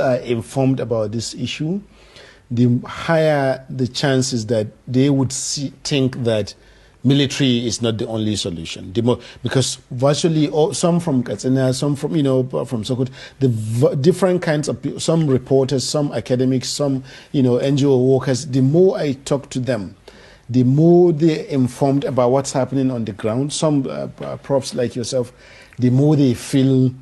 are informed about this issue, the higher the chances that they would think that military is not the only solution. Because virtually some from Katsina, some from, from Sokoto, the different kinds of people, some reporters, some academics, some, NGO workers, the more I talk to them, the more they're informed about what's happening on the ground. Some profs like yourself, the more they feel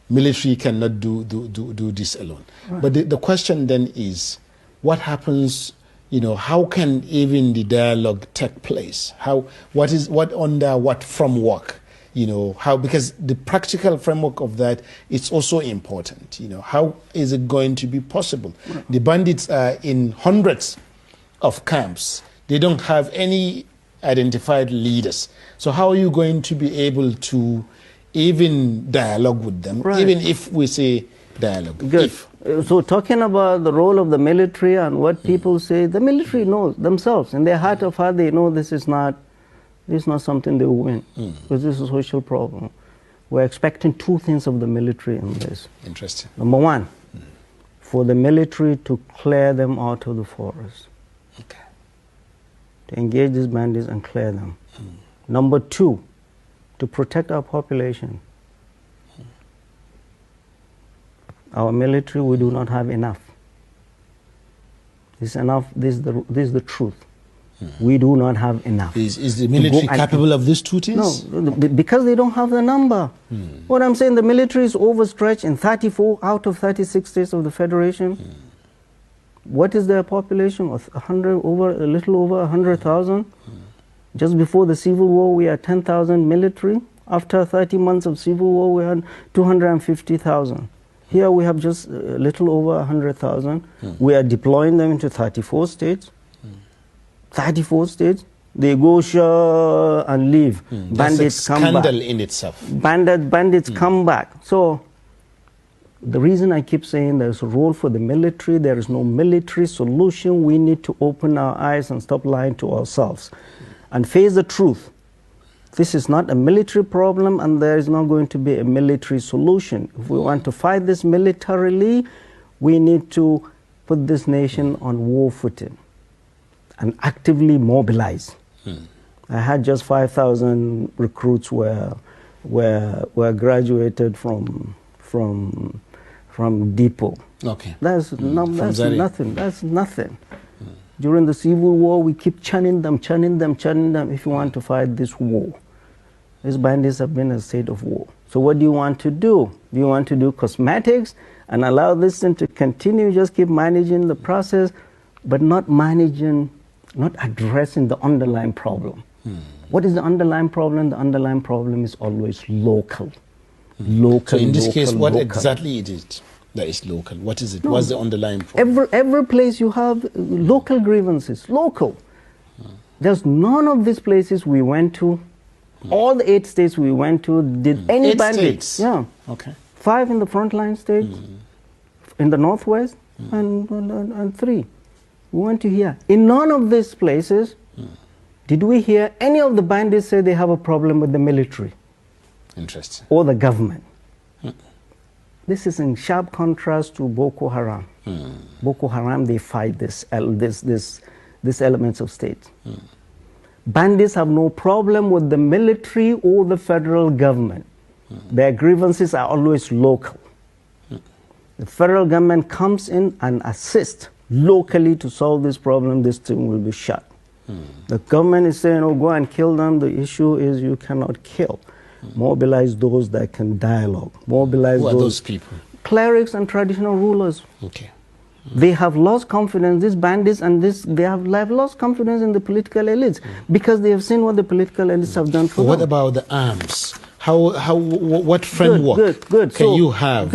military cannot do this alone. Right. But the question then is, what happens, how can even the dialogue take place? What under what framework? Because the practical framework of that is also important. How is it going to be possible? Right. The bandits are in hundreds of camps. They don't have any identified leaders. So how are you going to be able to even dialogue with them, right, even if we say dialogue? Good. So talking about the role of the military and what people say, the military knows themselves. In their heart of heart, they know this is not something they will win, because this is a social problem. We're expecting two things of the military in this. Interesting. Number one, for the military to clear them out of the forest. Okay. To engage these bandits and clear them. Number two, to protect our population. Our military, we do not have enough. This is the truth. We do not have enough. Is the military capable of these two things? No, because they don't have the number. What I'm saying, the military is overstretched in 34 out of 36 states of the Federation. What is their population? A little over 100,000. Just before the Civil War, we had 10,000 military. After 30 months of Civil War, we had 250,000. Here we have just a little over 100,000. We are deploying them into 34 states. 34 states. They go share and leave. Bandits come back. That's a scandal in itself. Bandits come back. So the reason I keep saying there's a role for the military, there is no military solution. We need to open our eyes and stop lying to ourselves and face the truth. This is not a military problem, and there is not going to be a military solution. If we want to fight this militarily, we need to put this nation on war footing and actively mobilize. I had just 5,000 recruits were graduated from depot. Okay. That's nothing. That's nothing. During the Civil War, we keep churning them if you want to fight this war. These bandits have been in a state of war. So what do you want to do? Do you want to do cosmetics and allow this thing to continue, just keep managing the process, but not addressing the underlying problem? What is the underlying problem? The underlying problem is always local. So in this case, what exactly it is that is local? What is it? What's the underlying problem? Every place you have local grievances, local. There's none of these places we went to, all the 8 states we went to, did any bandits. Yeah. Okay. 5 in the frontline states, in the northwest, and 3. We went to here. In none of these places did we hear any of the bandits say they have a problem with the military. Interesting. Or the government. This is in sharp contrast to Boko Haram. Boko Haram, they fight these elements of state. Bandits have no problem with the military or the federal government. Their grievances are always local. The federal government comes in and assists locally to solve this problem. This thing will be shut. The government is saying, oh, go and kill them. The issue is you cannot kill. Mobilize those that can dialogue. Mobilize Who are those people? Clerics and traditional rulers. Okay. They have lost confidence, these bandits, and they have lost confidence in the political elites because they have seen what the political elites have done for them. What about the arms? What framework can you have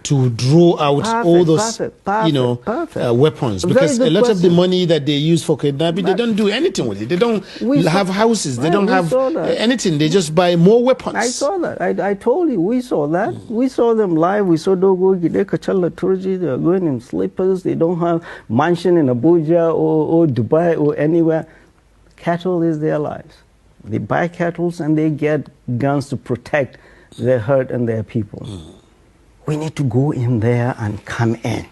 to draw out all those weapons? Because a lot of the money that they use for kidnapping, they don't do anything with it. They don't have houses. They don't have anything. They just buy more weapons. I saw that. I told you, we saw that. We saw them live. We saw Dogo Gide Kachala Turji. They are going in slippers. They don't have mansion in Abuja or Dubai or anywhere. Cattle is their lives. They buy cattle and they get guns to protect their herd and their people. We need to go in there and come in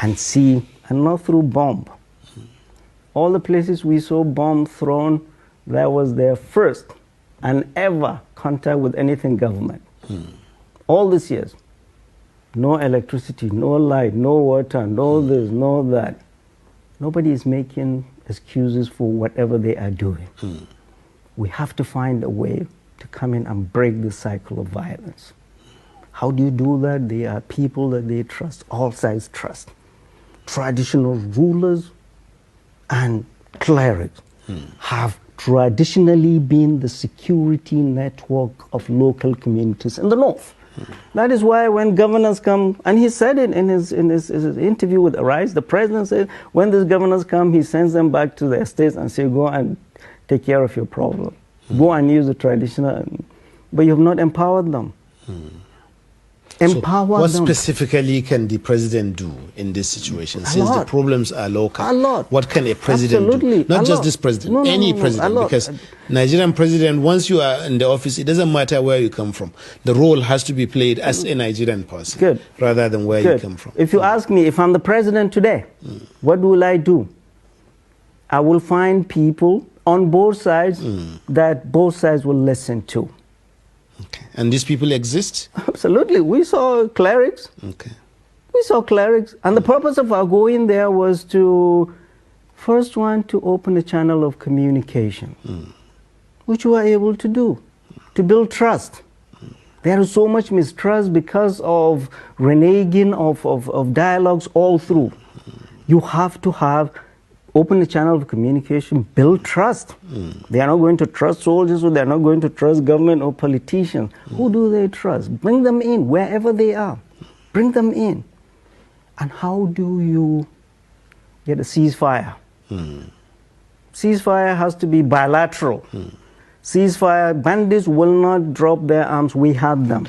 and see, and not through bomb. All the places we saw bomb thrown, that was their first and ever contact with anything government. All these years. No electricity, no light, no water, no this, no that. Nobody is making excuses for whatever they are doing. We have to find a way to come in and break the cycle of violence. How do you do that? They are people that they trust, all sides trust. Traditional rulers and clerics have traditionally been the security network of local communities in the north. That is why when governors come, and he said it in his interview with Arise, the president said, when these governors come, he sends them back to their states and say, go and take care of your problem. Go and use the traditional, but you have not empowered them. Empower what them. specifically can the president do in this situation, since the problems are local? A lot. What can a president do? Not just this president, any president, because Nigerian president, once you are in the office, it doesn't matter where you come from. The role has to be played as a Nigerian person, rather than where you come from. If you ask me, if I'm the president today, what will I do? I will find people on both sides that both sides will listen to. Okay. And these people exist? Absolutely. We saw clerics. Okay. We saw clerics. And the purpose of our going there was to, first one, to open a channel of communication, which we were able to do, to build trust. There is so much mistrust because of reneging of dialogues all through. You have to have open a channel of communication, build trust. They are not going to trust soldiers, or they are not going to trust government or politicians. Who do they trust? Bring them in, wherever they are. Bring them in. And how do you get a ceasefire? Ceasefire has to be bilateral. Ceasefire, bandits will not drop their arms, we have them.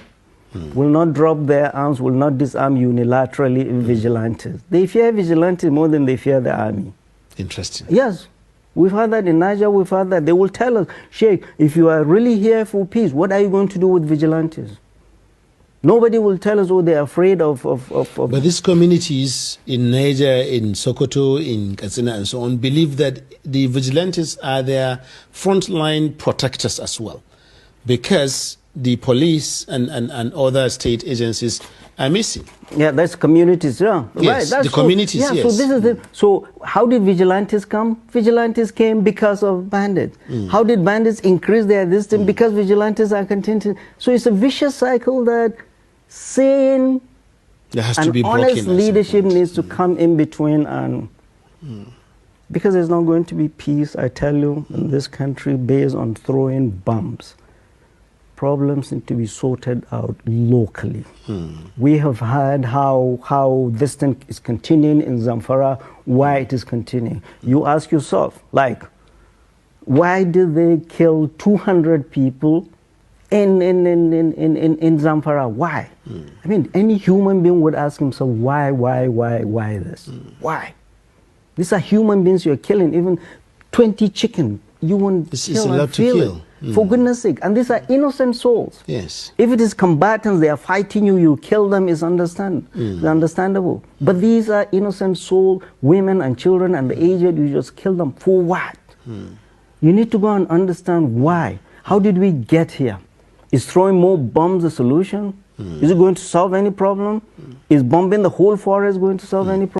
Will not drop their arms, will not disarm unilaterally vigilantes. They fear vigilantes more than they fear the army. Interesting. Yes. We've heard that in Niger, we've heard that. They will tell us, Sheikh, if you are really here for peace, what are you going to do with vigilantes? Nobody will tell us, oh, they're afraid of... But these communities in Niger, in Sokoto, in Katsina, and so on, believe that the vigilantes are their frontline protectors as well, because the police and other state agencies are missing. Yeah, that's communities, yeah. Yes, right, the communities, yeah, yes. So this is the, so how did vigilantes come? Vigilantes came because of bandits. How did bandits increase their distance? Because vigilantes are continuing. So it's a vicious cycle that sane and honest leadership needs to come in between, and because there's not going to be peace, I tell you, in this country based on throwing bombs. Problems need to be sorted out locally. We have heard how this thing is continuing in Zamfara, why it is continuing. You ask yourself, like, why did they kill 200 people in Zamfara? Why? I mean, any human being would ask himself, why this? Why? These are human beings you're killing. Even 20 chicken, you won't this kill is a lot and feel to kill. it. For goodness sake. And these are innocent souls. Yes. If it is combatants, they are fighting you, you kill them, it's understandable. But these are innocent souls, women and children and the aged, you just kill them. For what? You need to go and understand why. How did we get here? Is throwing more bombs the solution? Is it going to solve any problem? Is bombing the whole forest going to solve any problem?